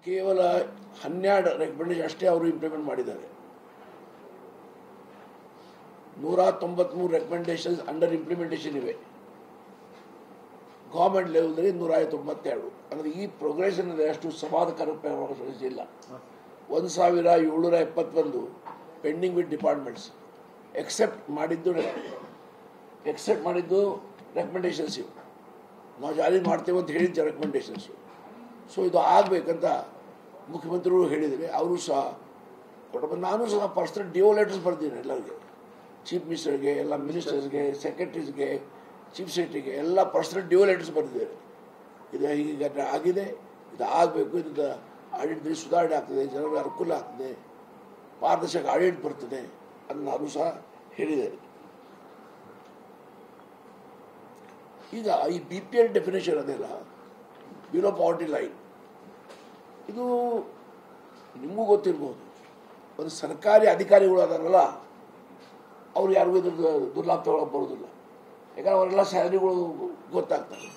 ಕೇವಲ 12 ರೆಕಮೆಂಡೇಶನ್ ಅಷ್ಟೇ ಅವರು ಇಂಪ್ಲಿಮೆಂಟ್ ಮಾಡಿದ್ದಾರೆ. 193 ರೆಕಮೆಂಡೇಶನ್ಸ್ ಅಂಡರ್ ಇಂಪ್ಲಿಮೆಂಟೇಷನ್ ಇವೆ. ಗೌರ್ಮೆಂಟ್ ಲೆವೆಲ್ನಲ್ಲಿ 192. ಅಂದರೆ ಈ ಪ್ರೋಗ್ರೆಷನ್ ಅಷ್ಟು ಸಮಾಧಾನಕರ ಇಲ್ಲ. 1771 ಪೆಂಡಿಂಗ್ ವಿತ್ ಡಿಪಾರ್ಟ್ಮೆಂಟ್ಸ್ ಎಕ್ಸೆಪ್ಟ್ ಮಾಡಿದ್ದು ರೆಕಮೆಂಡೇಶನ್ಸ್ ಇವು. ನಾವು ಜಾರಿ ಮಾಡ್ತೇವೆ ಅಂತ ಹೇಳಿದ್ದೆ ರೆಕಮೆಂಡೇಶನ್ಸು. ಸೊ ಇದು ಆಗಬೇಕಂತ ಮುಖ್ಯಮಂತ್ರಿಗಳು ಹೇಳಿದರೆ ಅವರು ಸಹ ಕೊಟ್ಟು. ನಾನು ಸಹ ಪರ್ಸನಲ್ ಡಿಒ ಲೆಟರ್ಸ್ ಬರ್ತೀನಿ ಎಲ್ಲರಿಗೆ, ಚೀಫ್ ಮಿನಿಸ್ಟರ್ಗೆ, ಎಲ್ಲ ಮಿನಿಸ್ಟರ್ಸ್ಗೆ, ಸೆಕ್ರೆಟರೀಸ್ಗೆ, ಚೀಫ್ ಸೆಕ್ರೆಟರಿಗೆ ಎಲ್ಲ ಪರ್ಸನಲ್ ಡಿಒ ಲೆಟರ್ಸ್ ಬರೆದಿದ್ದಾರೆ. ಇದು ಈಗ ಆಗಿದೆ, ಇದು ಆಗಬೇಕು, ಇದರಿಂದ ಆಡಳಿತದಲ್ಲಿ ಸುಧಾರಣೆ ಆಗ್ತದೆ, ಜನರಿಗೆ ಅನುಕೂಲ ಆಗ್ತದೆ, ಪಾರದರ್ಶಕ ಆಡಳಿತ ಬರ್ತದೆ ಅಂತ ನಾನು ಸಹ ಹೇಳಿದ್ದೇನೆ. ಈಗ ಈ BPL ಡೆಫಿನೇಷನ್ ಅದೆಲ್ಲ ಬಿಲೋ ಪಾವರ್ಟಿ ಲೈನ್, ಇದು ನಿಮಗೂ ಗೊತ್ತಿರ್ಬೋದು. ಒಂದು ಸರ್ಕಾರಿ ಅಧಿಕಾರಿಗಳು ಅದಾರಲ್ಲ, ಅವ್ರು ಯಾರಿಗೂ ಇದ್ರ ದುರ್ಲಾಭ ತಗೊಳ್ಳೋಕೆ ಬರೋದಿಲ್ಲ, ಯಾಕಂದ್ರೆ ಅವರೆಲ್ಲ ಸ್ಯಾಲರಿಗಳು ಗೊತ್ತಾಗ್ತವೆ.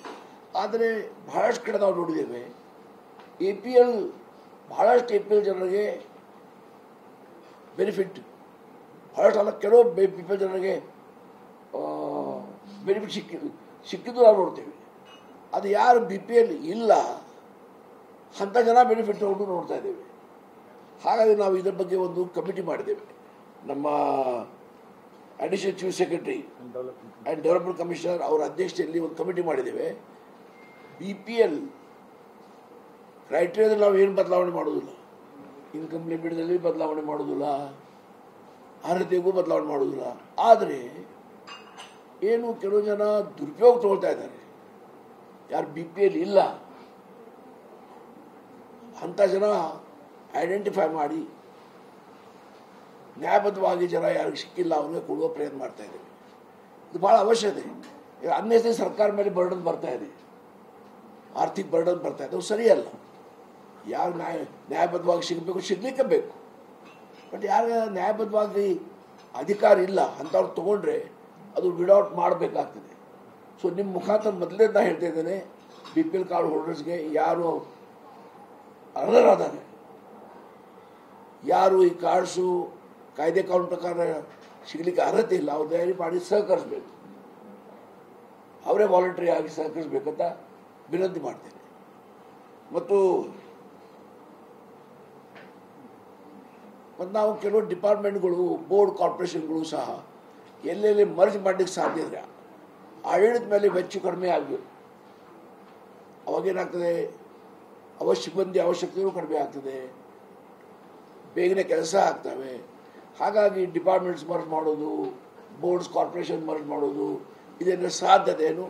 ಆದರೆ ಬಹಳಷ್ಟು ಕಡೆ ನಾವು ನೋಡಿದ್ದೇವೆ ಬಹಳಷ್ಟು APL ಜನರಿಗೆ ಬೆನಿಫಿಟ್, ಬಹಳಷ್ಟು ಅಲ್ಲ ಕೆಲವು BPL ಜನರಿಗೆ ಬೆನಿಫಿಟ್ ಸಿಕ್ಕಿದ್ದು ನಾವು ನೋಡ್ತೇವೆ. ಅದು ಯಾರು BPL ಇಲ್ಲ ಅಂಥ ಜನ ಬೆನಿಫಿಟ್ ತಗೊಂಡು ನೋಡ್ತಾ ಇದ್ದೇವೆ. ಹಾಗಾಗಿ ನಾವು ಇದರ ಬಗ್ಗೆ ಒಂದು ಕಮಿಟಿ ಮಾಡಿದ್ದೇವೆ. ನಮ್ಮ additional chief secretary and development commissioner ಅವರ ಅಧ್ಯಕ್ಷತೆಯಲ್ಲಿ ಒಂದು ಕಮಿಟಿ ಮಾಡಿದ್ದೇವೆ. BPL ಕ್ರೈಟೀರಿಯಾದಲ್ಲಿ ನಾವು ಏನು ಬದಲಾವಣೆ ಮಾಡೋದಿಲ್ಲ, ಇನ್ಕಮ್ ಲಿಮಿಟ್ದಲ್ಲಿ ಬದಲಾವಣೆ ಮಾಡೋದಿಲ್ಲ, ಅರ್ಹತೆಗೂ ಬದಲಾವಣೆ ಮಾಡೋದಿಲ್ಲ. ಆದರೆ ಏನು ಕೆಲವು ಜನ ದುರುಪಯೋಗ ತಗೊಳ್ತಾ ಇದ್ದಾರೆ, ಯಾರು BPL ಇಲ್ಲ ಅಂಥ ಜನ ಐಡೆಂಟಿಫೈ ಮಾಡಿ ನ್ಯಾಯಬದ್ಧವಾಗಿ ಜನ ಯಾರಿಗೆ ಸಿಕ್ಕಿಲ್ಲ ಅವ್ರಿಗೆ ಕೊಡುವ ಪ್ರಯತ್ನ ಮಾಡ್ತಾ ಇದ್ದೇವೆ. ಇದು ಭಾಳ ಅವಶ್ಯಕತೆ. ಅನ್ನೆಸರಿ ಸರ್ಕಾರ ಮೇಲೆ ಬರ್ಡನ್ ಬರ್ತಾ ಇದೆ, ಆರ್ಥಿಕ ಬರ್ಡನ್ ಬರ್ತಾ ಇದೆ, ಅದು ಸರಿಯಲ್ಲ. ಯಾರು ನ್ಯಾಯಬದ್ಧವಾಗಿ ಸಿಗಲಿಕ್ಕೆ ಬೇಕು. ಬಟ್ ಯಾರು ನ್ಯಾಯಬದ್ಧವಾಗಿ ಅಧಿಕಾರ ಇಲ್ಲ ಅಂಥವ್ರು ತೊಗೊಂಡ್ರೆ ಅದು ವಿಡೌಟ್ ಮಾಡಬೇಕಾಗ್ತದೆ. ಸೊ ನಿಮ್ಮ ಮುಖಾಂತರ ಮೊದಲೇ ನಾನು ಹೇಳ್ತಾ ಇದ್ದೇನೆ, BPL ಕಾರ್ಡ್ ಹೋಲ್ಡರ್ಸ್ಗೆ ಯಾರು ಅರ್ಹರಾದರೆ, ಯಾರು ಈ ಕಾರ್ಡ್ಸು ಕಾಯ್ದೆ ಕಾನೂನು ಪ್ರಕಾರ ಸಿಗಲಿಕ್ಕೆ ಅರ್ಹತೆ ಇಲ್ಲ, ಅವ್ರು ದಯವಿಟ್ಟು ಮಾಡಿ ಸಹಕರಿಸಬೇಕು, ಅವರೇ ವಾಲಂಟರಿ ಆಗಿ ಸಹಕರಿಸಬೇಕಂತ ವಿನಂತಿ ಮಾಡ್ತೇನೆ. ಮತ್ತು ನಾವು ಕೆಲವು ಡಿಪಾರ್ಟ್ಮೆಂಟ್ಗಳು, ಬೋರ್ಡ್, ಕಾರ್ಪೊರೇಷನ್ಗಳು ಸಹ ಎಲ್ಲೆಲ್ಲಿ ಮರ್ಜ್ ಮಾಡಲಿಕ್ಕೆ ಸಾಧ್ಯ ಇದ್ರೆ ಆಡಳಿತ ಮೇಲೆ ವೆಚ್ಚ ಕಡಿಮೆ ಆಗಬೇಕು. ಅವಾಗೇನಾಗ್ತದೆ, ಸಿಬ್ಬಂದಿ ಅವಶ್ಯಕತೆಯೂ ಕಡಿಮೆ ಆಗ್ತದೆ, ಬೇಗನೆ ಕೆಲಸ ಆಗ್ತವೆ. ಹಾಗಾಗಿ ಡಿಪಾರ್ಟ್ಮೆಂಟ್ಸ್ ಮರ್ಜ್ ಮಾಡೋದು, ಬೋರ್ಡ್ಸ್ ಕಾರ್ಪೊರೇಷನ್ ಮರ್ಜ್ ಮಾಡೋದು, ಇದೆಲ್ಲ ಸಾಧ್ಯತೆಯನ್ನು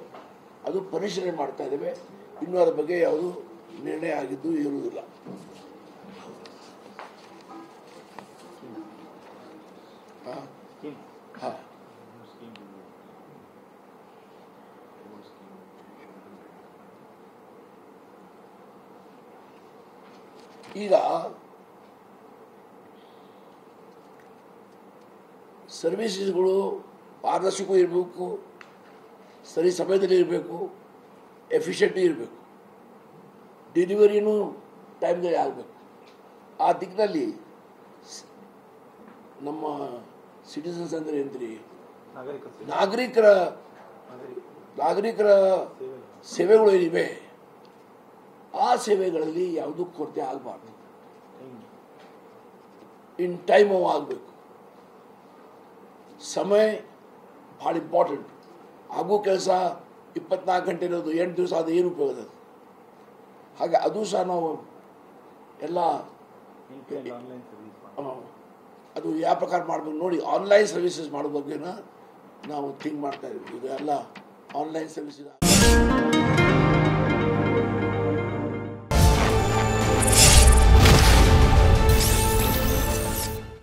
ಅದು ಪರಿಶೀಲನೆ ಮಾಡ್ತಾ ಇದ್ದೇವೆ. ಇನ್ನೂ ಅದರ ಬಗ್ಗೆ ಯಾವುದು ನಿರ್ಣಯ ಆಗಿದ್ದು ಇರುವುದಿಲ್ಲ. ಈಗ ಸರ್ವಿಸಸ್ಗಳು ಪಾರದರ್ಶಕವೂ ಇರಬೇಕು, ಸರಿ ಸಮಯದಲ್ಲಿ ಇರಬೇಕು, ಎಫಿಷಿಯೆಂಟು ಇರಬೇಕು, ಡೆಲಿವರಿನೂ ಟೈಮ್ನಲ್ಲಿ ಆಗಬೇಕು. ಆ ದಿಕ್ಕಿನಲ್ಲಿ ನಮ್ಮ ಸಿಟಿಸನ್ಸ್ ಅಂದರೆ ಏನ್ರಿ, ನಾಗರಿಕರ ಸೇವೆಗಳು ಏನಿವೆ ಆ ಸೇವೆಗಳಲ್ಲಿ ಯಾವುದೂ ಕೊರತೆ ಆಗಬಾರ್ದು. ಇನ್ ಟೈಮ್ ಅವು ಆಗಬೇಕು. ಸಮಯ ಭಾಳ ಇಂಪಾರ್ಟೆಂಟ್. ಆಗೋ ಕೆಲಸ 24 ಗಂಟೆ ಇರೋದು 8 ದಿವಸ ಅದು ಏನು ಉಪಯೋಗ ಅದು. ಹಾಗೆ ಅದು ಸಹ ನಾವು ಎಲ್ಲ ಅದು ಯಾವ ಪ್ರಕಾರ ಮಾಡಬೇಕು ನೋಡಿ. ಆನ್ಲೈನ್ ಸರ್ವಿಸಸ್ ಮಾಡೋ ಬಗ್ಗೆನ ನಾವು ಥಿಂಕ್ ಮಾಡ್ತಾ ಇದ್ದೀವಿ. ಈಗ ಎಲ್ಲ ಆನ್ಲೈನ್ ಸರ್ವಿಸಸ್